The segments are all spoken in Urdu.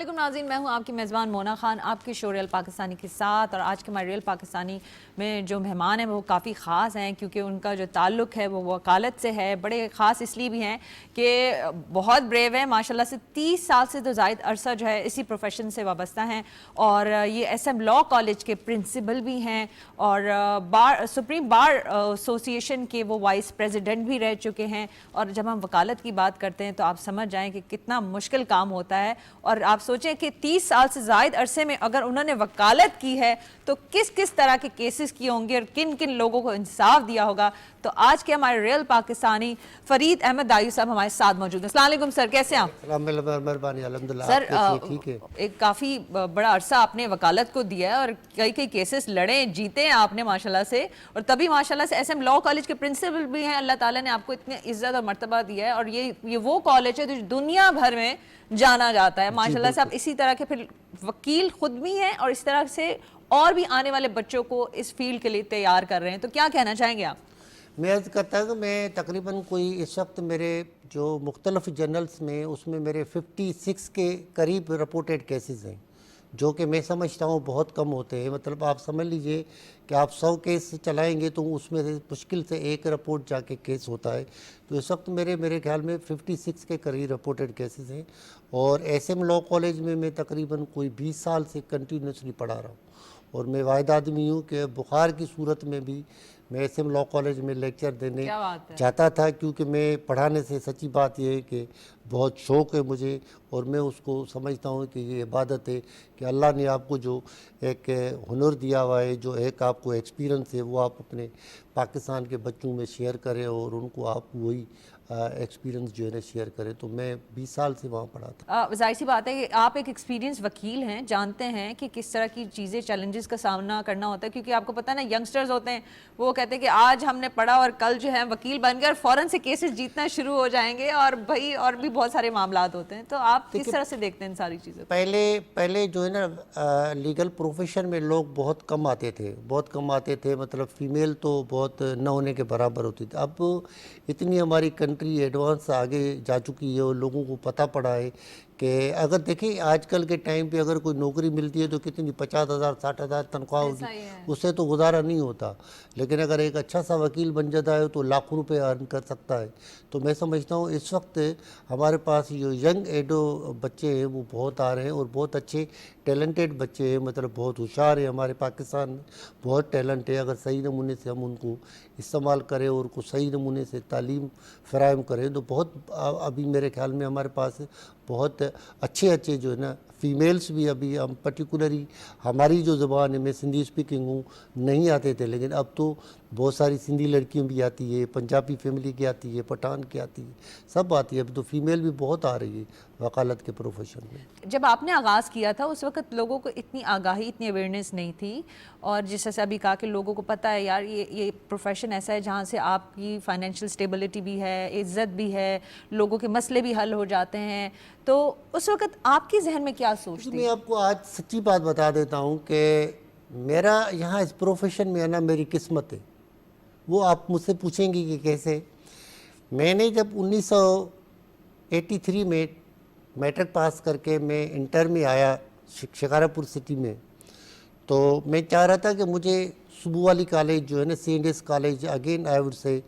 علیکم ناظرین، میں ہوں آپ کی میزبان مونا خان آپ کے شو ریل پاکستانی کے ساتھ. اور آج کے ہمارے ریل پاکستانی میں جو مہمان ہیں وہ کافی خاص ہیں کیونکہ ان کا جو تعلق ہے وہ وکالت سے ہے. بڑے خاص اس لیے بھی ہیں کہ بہت بریو ہیں ماشاءاللہ سے. 30 سال سے تو زائد عرصہ جو ہے اسی پروفیشن سے وابستہ ہیں اور یہ ایس ایم لاء کالج کے پرنسپل بھی ہیں اور سپریم بار ایسوسی ایشن کے وہ وائس پریزیڈنٹ بھی رہ چکے ہیں. اور جب ہم وکالت کی بات کرتے ہیں تو آپ سمجھ جائیں کہ کتنا مشکل کام ہوتا ہے. اور آپ سوچیں کہ 30 سال سے زائد عرصے میں اگر انہوں نے وکالت کی ہے تو کس کس طرح کے کیسز کیے ہوں گے اور کن کن لوگوں کو انصاف دیا ہوگا. تو آج کے ہمارے ریل پاکستانی فرید احمد دایو صاحب ہمارے ساتھ موجود ہیں. السلام علیکم سر، کیسے ہیں آپ؟ مہربانی الحمدللہ. سر ٹھیک ہے. ایک کافی بڑا عرصہ آپ نے وکالت کو دیا ہے اور کئی کیسز لڑے جیتے ہیں آپ نے ماشاءاللہ سے. اور تبھی ماشاءاللہ سے ایس ایم لاء کالج کے پرنسپل بھی ہیں. اللہ تعالیٰ نے آپ کو اتنی عزت اور مرتبہ دیا ہے اور یہ وہ کالج ہے جو دنیا بھر میں جانا جاتا ہے ماشاءاللہ سے. آپ اسی طرح کے پھر وکیل خود بھی ہیں اور اس طرح سے اور بھی آنے والے بچوں کو اس فیلڈ کے لیے تیار کر رہے ہیں. تو کیا کہنا چاہیں گے آپ؟ میں عرض کرتا ہوں کہ میں تقریباً کوئی اس وقت میرے جو مختلف جرنلز میں اس میں میرے 56 کے قریب رپورٹڈ کیسز ہیں جو کہ میں سمجھتا ہوں بہت کم ہوتے ہیں. مطلب آپ سمجھ لیجئے کہ آپ 100 کیس چلائیں گے تو اس میں سے مشکل سے ایک رپورٹ جا کے کیس ہوتا ہے. تو اس وقت میرے خیال میں 56 کے قریب رپورٹڈ کیسز ہیں. اور ایس ایم لاء کالج میں تقریباً کوئی 20 سال سے کنٹینیوسلی پڑھا رہا ہوں. اور میں واحد آدمی ہوں کہ بخار کی صورت میں بھی میں ایس ایم لاء کالج میں لیکچر دینے چاہتا تھا کیونکہ میں پڑھانے سے سچی بات یہ ہے کہ بہت شوق ہے مجھے. اور میں اس کو سمجھتا ہوں کہ یہ عبادت ہے کہ اللہ نے آپ کو جو ایک ہنر دیا ہوا ہے، جو ایک آپ کو ایکسپیرنس ہے، وہ آپ اپنے پاکستان کے بچوں میں شیئر کریں اور ان کو آپ وہی ایکسپیرنس جو ہے نا شیئر کریں. تو میں 20 سال سے وہاں پڑھا تھا. ظاہر سی بات ہے کہ آپ ایک ایکسپیرینس وکیل ہیں، جانتے ہیں کہ کس طرح کی چیزیں چیلنجز کا سامنا کرنا ہوتا ہے. کیونکہ آپ کو پتہ ہے نا ینگسٹرز ہوتے ہیں وہ کہتے ہیں کہ آج ہم نے پڑھا اور کل جو ہے وکیل بن گئے اور فوراً سے کیسز جیتنا شروع ہو جائیں گے اور بھائی اور بھی بہت سارے معاملات ہوتے ہیں. تو آپ کس طرح سے دیکھتے ہیں ان ساری چیزیں؟ پہلے جو ہے نا لیگل پروفیشن میں لوگ بہت کم آتے تھے. مطلب فیمیل تو بہت نہ ہونے کے برابر ہوتی تھی. اب اتنی ہماری کنٹری ایڈوانس آگے جا چکی ہے اور لوگوں کو پتہ پڑا ہے کہ اگر دیکھیں آج کل کے ٹائم پہ اگر کوئی نوکری ملتی ہے تو کتنی 50,000 60,000 تنخواہ ہوگی، اس سے تو گزارا نہیں ہوتا. لیکن اگر ایک اچھا سا وکیل بن جاتا ہے تو لاکھوں روپے ارن کر سکتا ہے. تو میں سمجھتا ہوں اس وقت ہمارے پاس جو ینگ ایڈو بچے ہیں وہ بہت آ رہے ہیں اور بہت اچھے ٹیلنٹڈ بچے ہیں. مطلب بہت ہوشیار ہیں. ہمارے پاکستان میں بہت ٹیلنٹ ہے. اگر صحیح نمونے سے ہم ان کو استعمال کریں اور کو صحیح نمونے سے تعلیم فراہم کریں تو بہت ابھی میرے خیال میں ہمارے پاس بہت اچھے جو ہے نا فیمیلز بھی ابھی ہم پرٹیکولرلی ہماری جو زبان ہے، میں سندھی اسپیکنگ ہوں، نہیں آتے تھے لیکن اب تو بہت ساری سندھی لڑکیوں بھی آتی ہے، پنجابی فیملی کی آتی ہے، پٹھان کی آتی ہے، سب آتی ہے. اب تو فیمیل بھی بہت آ رہی ہے وکالت کے پروفیشن میں. جب آپ نے آغاز کیا تھا اس وقت لوگوں کو اتنی آگاہی، اتنی اویئرنیس نہیں تھی. اور جس سے ابھی کہا کہ لوگوں کو پتہ ہے یار یہ پروفیشن ایسا ہے جہاں سے آپ کی فائنینشیل سٹیبلٹی بھی ہے، عزت بھی ہے، لوگوں کے مسئلے بھی حل ہو جاتے ہیں. تو اس وقت آپ کی ذہن میں کیا سوچ تھی؟ میں آپ کو آج سچی بات بتا دیتا ہوں کہ میرا یہاں اس پروفیشن میں آنا میری قسمت ہے. وہ آپ مجھ سے پوچھیں گی کہ کیسے. میں نے جب 1983 میں میٹرک پاس کر کے میں انٹر میں آیا شکارپور سٹی میں، تو میں چاہ رہا تھا کہ مجھے صوبہ والی کالج جو ہے نا C and S college, again I would say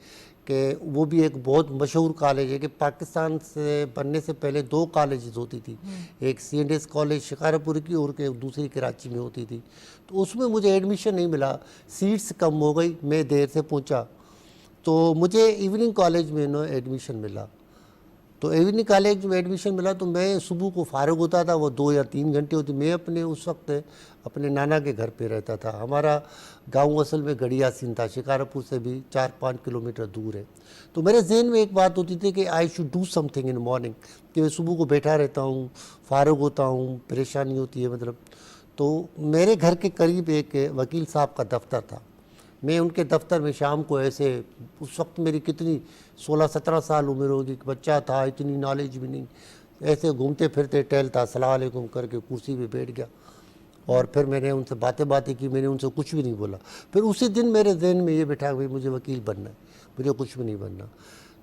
کہ وہ بھی ایک بہت مشہور کالج ہے کہ پاکستان سے بننے سے پہلے 2 کالجز ہوتی تھی. ایک سی اینڈ ایس کالج شکارپور کی اور دوسری کراچی میں ہوتی تھی. تو اس میں مجھے ایڈمیشن نہیں ملا، سیٹس کم ہو گئی، میں دیر سے پہنچا. تو مجھے ایوننگ کالج میں ایڈمیشن ملا. تو ایوننگ کالج میں ایڈمیشن ملا تو میں صبح کو فارغ ہوتا تھا، وہ 2 یا 3 گھنٹے ہوتی. میں اس وقت اپنے نانا کے گھر پہ رہتا تھا. ہمارا گاؤں اصل میں گڑیا سین تھا، شکارپور سے بھی 4-5 کلومیٹر دور ہے. تو میرے ذہن میں ایک بات ہوتی تھی کہ I should do some thing in morning, کہ میں صبح کو بیٹھا رہتا ہوں، فارغ ہوتا ہوں، پریشانی ہوتی ہے مطلب. تو میرے گھر کے قریب ایک وکیل صاحب کا دفتر تھا. میں ان کے دفتر میں شام کو ایسے، اس وقت میری کتنی 16-17 سال عمر ہوگی، بچہ تھا، اتنی نالج بھی نہیں، ایسے گھومتے پھرتے ٹہلتا، السلام علیکم کر کے کرسی پہ بیٹھ گیا. اور پھر میں نے ان سے باتیں کی. میں نے ان سے کچھ بھی نہیں بولا. پھر اسی دن میرے ذہن میں یہ بیٹھا کہ مجھے وکیل بننا ہے، مجھے کچھ بھی نہیں بننا.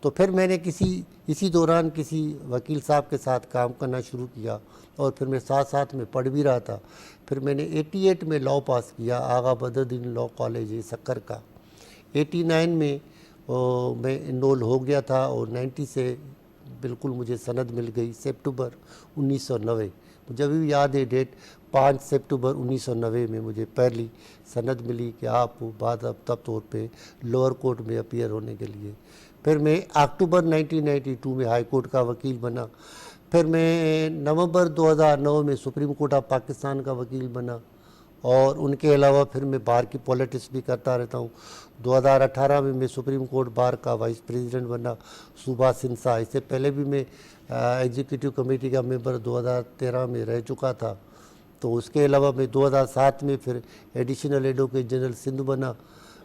تو پھر میں نے اسی دوران کسی وکیل صاحب کے ساتھ کام کرنا شروع کیا، اور پھر میں ساتھ ساتھ میں پڑھ بھی رہا تھا۔ پھر میں نے 88 میں لاء پاس کیا، آغا بدردین لاء کالج سکر کا۔ 89 میں میں انرول ہو گیا تھا، اور 90 سے بالکل مجھے سند مل گئی، سپٹمبر 1990۔ مجھے ابھی بھی یاد ہے ڈیٹ، 5 سپٹمبر 1990 میں مجھے پہلی سند ملی کہ آپ باضابطہ طور پہ لوور کورٹ میں اپیئر ہونے کے لیے۔ پھر میں اکتوبر 1992 میں ہائی کورٹ کا وکیل بنا۔ پھر میں نومبر 2009 میں سپریم کورٹ آف پاکستان کا وکیل بنا، اور ان کے علاوہ پھر میں بار کی پولیٹکس بھی کرتا رہتا ہوں۔ 2018 میں سپریم کورٹ بار کا وائس پریزیڈنٹ بنا صوبہ سنسا۔ اس سے پہلے بھی میں ایگزیکٹو کمیٹی کا ممبر 2013 میں رہ چکا تھا۔ تو اس کے علاوہ میں 2007 میں پھر ایڈیشنل ایڈوکیٹ جنرل سندھ بنا۔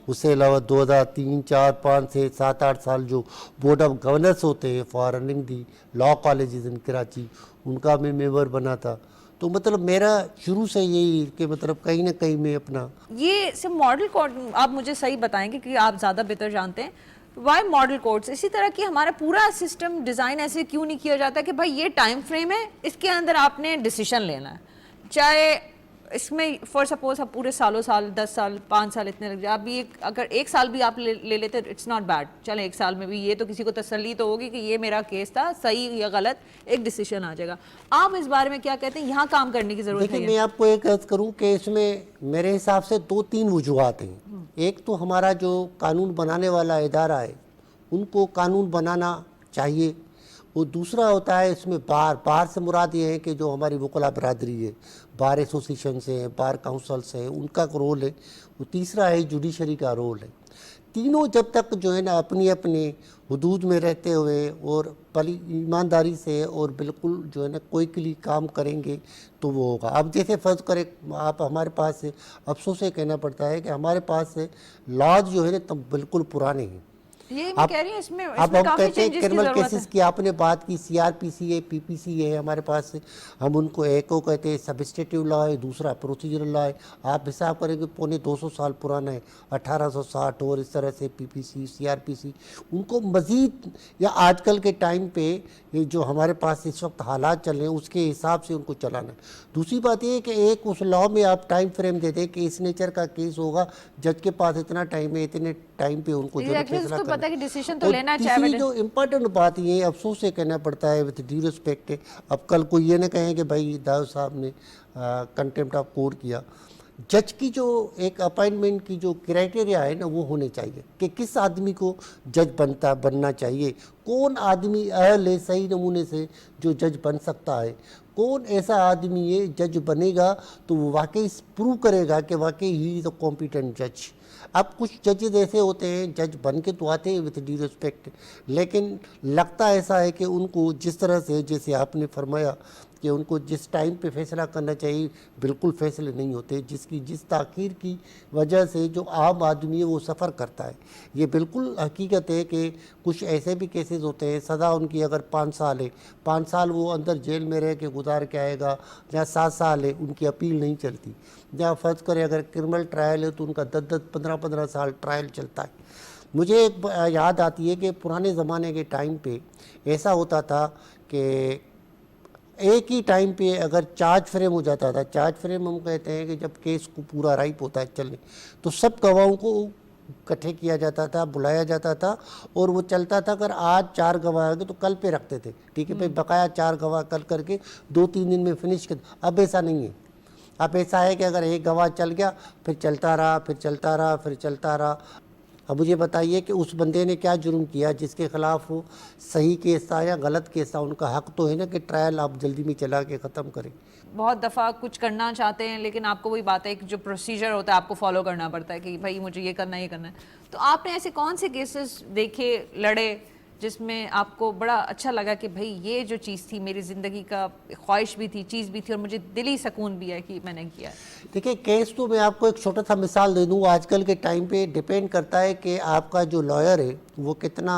اس سے علاوہ 2003، 4، 5 سے 7، 8 سال جو بورڈ آف گورنرس ہوتے ہیں for running the law colleges in Karachi, ان کا میں ممبر بنا تھا۔ تو مطلب میرا شروع سے یہی کہ مطلب کہیں نہ کہیں میں اپنا یہ سب ماڈل کورٹ آپ مجھے صحیح بتائیں گے کہ آپ زیادہ بہتر جانتے ہیں، وائی ماڈل کورٹس؟ اسی طرح کی ہمارا پورا سسٹم ڈیزائن ایسے کیوں نہیں کیا جاتا کہ بھائی یہ ٹائم فریم ہے، اس کے اندر آپ نے ڈیسیشن لینا ہے، چاہے اس میں فار سپوز آپ پورے سالوں سال 10 سال 5 سال اتنے لگ جائے، آپ بھی اگر 1 سال بھی آپ لے لیتے اٹس ناٹ بیڈ، چلیں 1 سال میں بھی یہ تو کسی کو تسلی تو ہوگی کہ یہ میرا کیس تھا، صحیح یا غلط ایک ڈیسیشن آ جائے گا۔ آپ اس بارے میں کیا کہتے ہیں؟ یہاں کام کرنے کی ضرورت ہے؟ دیکھیں، میں آپ کو ایک عرض کروں کہ اس میں میرے حساب سے 2-3 وجوہات ہیں۔ ایک تو ہمارا جو قانون بنانے والا ادارہ ہے ان کو قانون بنانا چاہیے، اور دوسرا ہوتا ہے اس میں بار سے مراد یہ ہے کہ جو ہماری وکلاء برادری ہے، بار ایسوسیشن سے ہیں، بار کاؤنسل سے ہیں، ان کا رول ہے، وہ تیسرا ہے جوڈیشری کا رول ہے۔ تینوں جب تک جو ہے نا اپنی اپنے حدود میں رہتے ہوئے اور پلی ایمانداری سے اور بالکل جو ہے نا کوئی کے لیے کام کریں گے تو وہ ہوگا۔ اب جیسے فرض کریں آپ ہمارے پاس سے افسوس سے کہنا پڑتا ہے کہ ہمارے پاس سے لاز جو ہے نا تب بالکل پرانے ہیں۔ یہ میں کہہ رہی ہوں اس میں اب ہم کافی کہتے ہیں چینجز کی کرمل ضرورت ہے۔ کیسز کی آپ نے بات کی، CRPC ہے، PPC ہے ہمارے پاس سے، ہم ان کو ایک کو کہتے ہیں سبسٹیٹیو لا ہے، دوسرا پروسیجرل لا ہے۔ آپ حساب کریں کہ پونے 200 سال پرانا ہے، 1860، اور اس طرح سے PPC CRPC ان کو مزید یا آج کل کے ٹائم پہ یہ جو ہمارے پاس اس وقت حالات چل رہے ہیں اس کے حساب سے ان کو چلانا ہے۔ دوسری بات یہ ہے کہ ایک اس لا میں آپ ٹائم فریم دے دیں کہ اس نیچر کا کیس ہوگا، جج کے پاس اتنا ٹائم ہے، اتنے ٹائم پہ ان کو جو ہے فیصلہ کرنا پتہ کہ ڈیسیشن تو ہے۔ لینا تیسری جو امپورٹنٹ بات یہ افسوس سے کہنا پڑتا ہے وتھ ڈیو ریسپیکٹ، اب کل کو یہ نہ کہیں کہ بھائی داؤ صاحب نے کنٹیمپٹ آف کورٹ کیا، جج کی جو ایک اپائنٹمنٹ کی جو کرائٹیریا ہے نا وہ ہونے چاہیے کہ کس آدمی کو جج بننا چاہیے، کون آدمی اہل ہے صحیح نمونے سے جو جج بن سکتا ہے، کون ایسا آدمی ہے جج بنے گا تو وہ واقعی پروو کرے گا کہ واقعی ہی از اے کمپیٹنٹ جج۔ اب کچھ ججز ایسے ہوتے ہیں جج بن کے تو آتے ہیں وتھ ڈیو ریسپیکٹ، لیکن لگتا ایسا ہے کہ ان کو جس طرح سے جیسے آپ نے فرمایا کہ ان کو جس ٹائم پہ فیصلہ کرنا چاہیے بالکل فیصلے نہیں ہوتے، جس تاخیر کی وجہ سے جو عام آدمی ہے وہ سفر کرتا ہے۔ یہ بالکل حقیقت ہے کہ کچھ ایسے بھی کیسز ہوتے ہیں سزا ان کی اگر 5 سال ہے، 5 سال وہ اندر جیل میں رہ کے گزار کے آئے گا، جہاں 7 سال ہے ان کی اپیل نہیں چلتی، جہاں فرض کرے اگر کرمنل ٹرائل ہے تو ان کا 10 15 سال ٹرائل چلتا ہے۔ مجھے ایک یاد آتی ہے کہ پرانے زمانے کے ٹائم پہ ایسا ہوتا تھا کہ ایک ہی ٹائم پہ اگر چارج فریم ہو جاتا تھا، چارج فریم ہم کہتے ہیں کہ جب کیس کو پورا رائپ ہوتا ہے چلنے، تو سب گواہوں کو اکٹھے کیا جاتا تھا، بلایا جاتا تھا، اور وہ چلتا تھا اگر آج 4 گواہ آگے تو کل پہ رکھتے تھے، ٹھیک ہے بھائی، بقایا 4 گواہ کل کر کے 2-3 دن میں فنش کر۔ اب ایسا نہیں ہے، اب ایسا ہے کہ اگر ایک گواہ چل گیا پھر چلتا رہا، پھر چلتا رہا، پھر چلتا رہا۔ اب مجھے بتائیے کہ اس بندے نے کیا جرم کیا جس کے خلاف وہ صحیح کیس تھا یا غلط کیس تھا؟ ان کا حق تو ہے نا کہ ٹرائل آپ جلدی میں چلا کے ختم کریں۔ بہت دفعہ کچھ کرنا چاہتے ہیں لیکن آپ کو وہی بات ہے کہ جو پروسیجر ہوتا ہے آپ کو فالو کرنا پڑتا ہے کہ بھائی مجھے یہ کرنا ہے یہ کرنا ہے۔ تو آپ نے ایسے کون سے کیسز دیکھے لڑے جس میں آپ کو بڑا اچھا لگا کہ بھائی یہ جو چیز تھی میری زندگی کا خواہش بھی تھی، چیز بھی تھی، اور مجھے دلی سکون بھی ہے کہ میں نے کیا ہے؟ دیکھیں کیس تو میں آپ کو ایک چھوٹا سا مثال دے دوں، آج کل کے ٹائم پہ ڈیپینڈ کرتا ہے کہ آپ کا جو لائر ہے وہ کتنا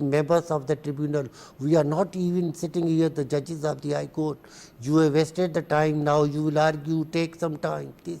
members of the tribunal, we are not even sitting here the judges of the high court, you have wasted the time, now you will argue, take some time, this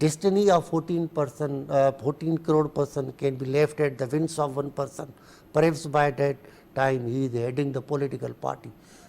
destiny of 14 crore person can be left at the whims of one person, perhaps by that time he is heading the political party।